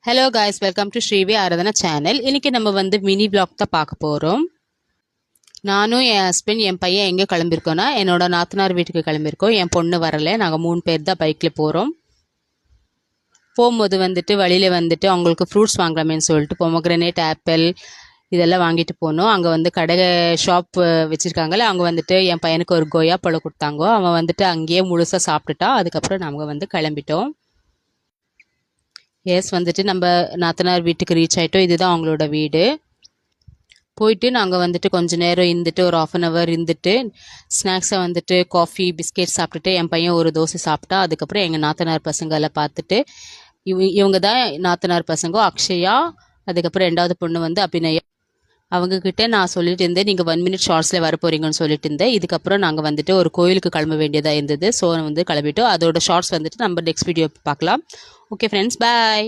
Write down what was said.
Hello guys, welcome to Srivi Aradhana channel. இன்றைக்கி நம்ம வந்து மினி பிளாக் தான் பார்க்க போகிறோம். நானும் என் ஹஸ்பண்ட் என் பையன் எங்கே கிளம்பியிருக்கோன்னா என்னோட நாத்தனார் வீட்டுக்கு கிளம்பியிருக்கோம். என் பொண்ணு வரலை. நாங்கள் 3 பேர் தான் பைக்கில் போகிறோம். போகும்போது வந்துட்டு வழியில் வந்துட்டு அவங்களுக்கு ஃப்ரூட்ஸ் வாங்கலாமேன்னு சொல்லிட்டு பொமோகிரனேட், ஆப்பிள் இதெல்லாம் வாங்கிட்டு போனோம். அங்கே வந்து கடை ஷாப் வச்சுருக்காங்களே, அங்கே வந்துட்டு என் பையனுக்கு ஒரு கொய்யா பழம் கொடுத்தாங்க. அவன் வந்துட்டு அங்கேயே முழுசாக சாப்பிட்டுட்டான். அதுக்கப்புறம் நாங்கள் வந்து கிளம்பிட்டோம். வந்துட்டு நம்ம நாத்தனார் வீட்டுக்கு ரீச் ஆகிட்டோம். இதுதான் அவங்களோட வீடு. போயிட்டு நாங்கள் வந்துட்டு கொஞ்சம் நேரம் இருந்துட்டு ஒரு 1/2 hour இருந்துட்டு ஸ்நாக்ஸை வந்துட்டு காஃபி பிஸ்கெட் சாப்பிட்டுட்டு என் பையன் ஒரு தோசை சாப்பிட்டா. அதுக்கப்புறம் எங்கள் நாத்தனார் பசங்களை பார்த்துட்டு இவங்க தான் நாத்தனார் பசங்க, அக்ஷயா, அதுக்கப்புறம் 2வது பொண்ணு வந்து அபிநயா. அவங்கக்கிட்ட நான் சொல்லிட்டு இருந்தேன், நீங்கள் 1 minute ஷார்ட்ஸில் வர போகிறீங்கன்னு சொல்லிட்டு இருந்தேன். இதுக்கப்புறம் நாங்கள் வந்துட்டு ஒரு கோயிலுக்கு கிளம்ப வேண்டியதாக இருந்தது. ஸோ வந்து கிளம்பிட்டோம். அதோட ஷார்ட்ஸ் வந்துட்டு நம்ம நெக்ஸ்ட் வீடியோ பார்க்கலாம். ஓகே ஃப்ரெண்ட்ஸ், பாய்.